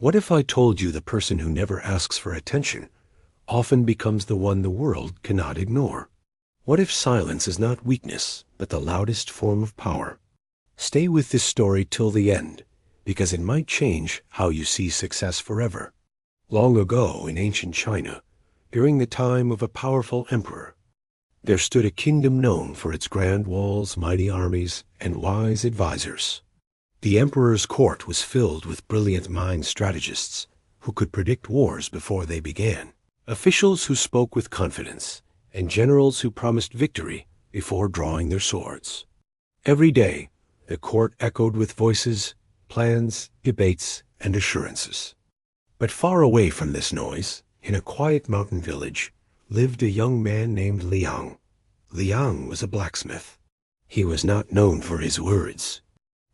What if I told you the person who never asks for attention often becomes the one the world cannot ignore? What if silence is not weakness, but the loudest form of power? Stay with this story till the end, because it might change how you see success forever. Long ago in ancient China, during the time of a powerful emperor, there stood a kingdom known for its grand walls, mighty armies, and wise advisors. The emperor's court was filled with brilliant mind strategists who could predict wars before they began, officials who spoke with confidence, and generals who promised victory before drawing their swords. Every day, the court echoed with voices, plans, debates, and assurances. But far away from this noise, in a quiet mountain village, lived a young man named Liang. Liang was a blacksmith. He was not known for his words.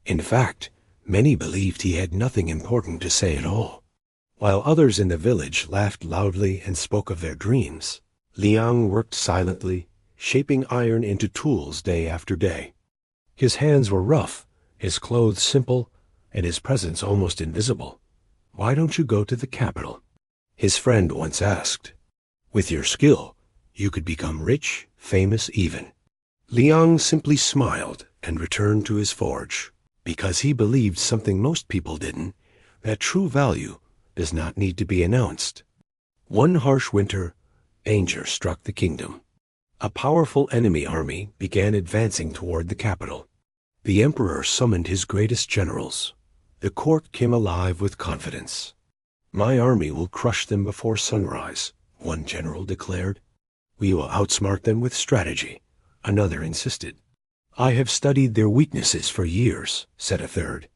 In fact, many believed he had nothing important to say at all. While others in the village laughed loudly and spoke of their dreams, Liang worked silently, shaping iron into tools day after day. His hands were rough, his clothes simple, and his presence almost invisible. "Why don't you go to the capital?" his friend once asked. "With your skill, you could become rich, famous even." Liang simply smiled and returned to his forge, because he believed something most people didn't, that true value does not need to be announced. One harsh winter, danger struck the kingdom. A powerful enemy army began advancing toward the capital. The emperor summoned his greatest generals. The court came alive with confidence. "My army will crush them before sunrise," one general declared. "We will outsmart them with strategy," another insisted. "I have studied their weaknesses for years," said a third.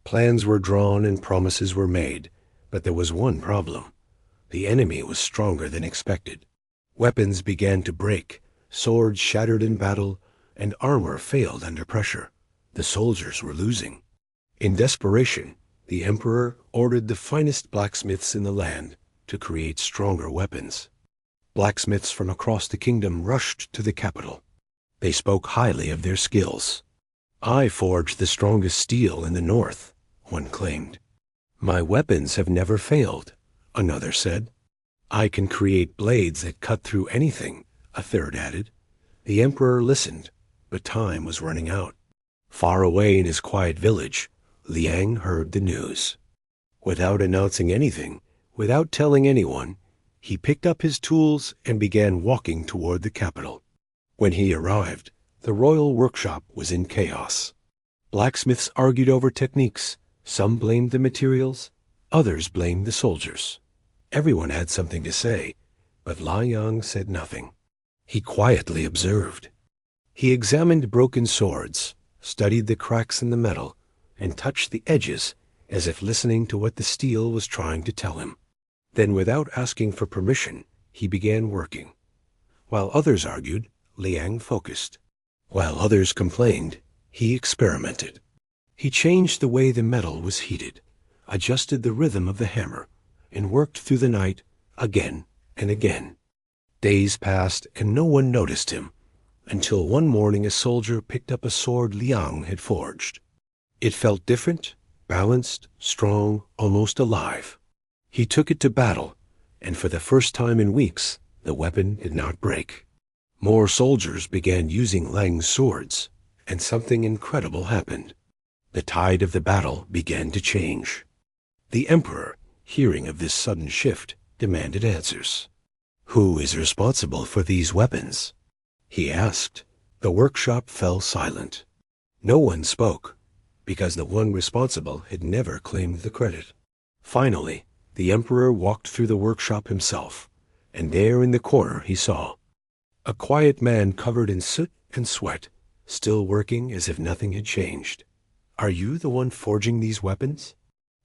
Plans were drawn and promises were made, but there was one problem. The enemy was stronger than expected. Weapons began to break, swords shattered in battle, and armor failed under pressure. The soldiers were losing. In desperation, the emperor ordered the finest blacksmiths in the land to create stronger weapons. Blacksmiths from across the kingdom rushed to the capital. They spoke highly of their skills. "I forged the strongest steel in the north," one claimed. "My weapons have never failed," another said. "I can create blades that cut through anything," a third added. The emperor listened, but time was running out. Far away in his quiet village, Liang heard the news. Without announcing anything, without telling anyone, he picked up his tools and began walking toward the capital. When he arrived, the royal workshop was in chaos. Blacksmiths argued over techniques. Some blamed the materials, others blamed the soldiers. Everyone had something to say, but Liang said nothing. He quietly observed. He examined broken swords, studied the cracks in the metal, and touched the edges as if listening to what the steel was trying to tell him. Then, without asking for permission, he began working. While others argued, Liang focused. While others complained, he experimented. He changed the way the metal was heated, adjusted the rhythm of the hammer, and worked through the night again and again. Days passed and no one noticed him, until one morning a soldier picked up a sword Liang had forged. It felt different, balanced, strong, almost alive. He took it to battle, and for the first time in weeks, the weapon did not break. More soldiers began using Liang's swords, and something incredible happened. The tide of the battle began to change. The emperor, hearing of this sudden shift, demanded answers. "Who is responsible for these weapons?" he asked. The workshop fell silent. No one spoke, because the one responsible had never claimed the credit. Finally, the emperor walked through the workshop himself, and there in the corner he saw a quiet man covered in soot and sweat, still working as if nothing had changed. "Are you the one forging these weapons?"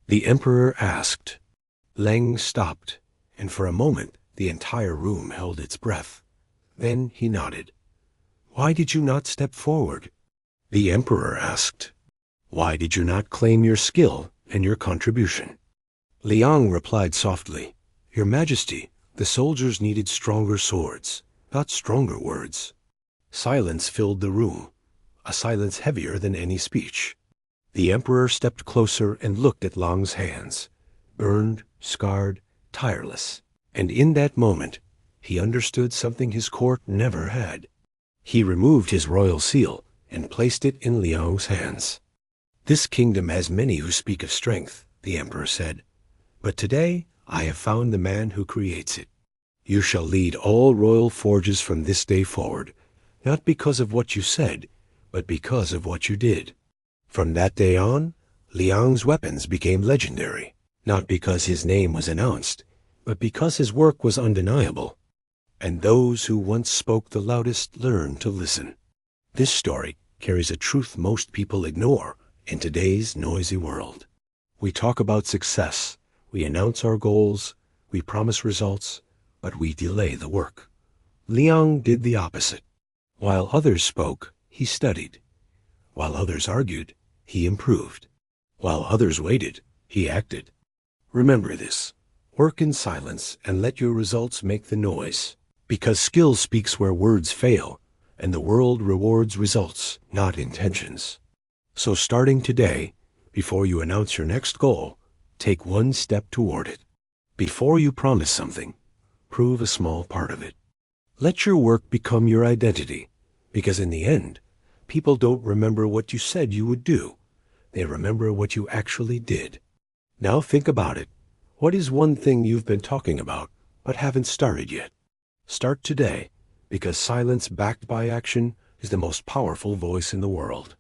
the emperor asked. Liang stopped, and for a moment the entire room held its breath. Then he nodded. "Why did you not step forward?" the emperor asked. "Why did you not claim your skill and your contribution?" Liang replied softly, "Your Majesty, the soldiers needed stronger swords, not stronger words." Silence filled the room, a silence heavier than any speech. The emperor stepped closer and looked at Liang's hands. burned, scarred, tireless. And in that moment, he understood something his court never had. He removed his royal seal and placed it in Liang's hands. "This kingdom has many who speak of strength," the emperor said, "but today I have found the man who creates it. You shall lead all royal forges from this day forward, not because of what you said, but because of what you did." From that day on, Liang's weapons became legendary, not because his name was announced, but because his work was undeniable. And those who once spoke the loudest learned to listen. This story carries a truth most people ignore in today's noisy world. We talk about success, we announce our goals, we promise results, but we delay the work. Liang did the opposite. While others spoke, he studied. While others argued, he improved. While others waited, he acted. Remember this. Work in silence and let your results make the noise. Because skill speaks where words fail, and the world rewards results, not intentions. So starting today, before you announce your next goal, take one step toward it. Before you promise something, prove a small part of it. Let your work become your identity, because in the end, people don't remember what you said you would do. They remember what you actually did. Now think about it. What is one thing you've been talking about, but haven't started yet? Start today, because silence backed by action is the most powerful voice in the world.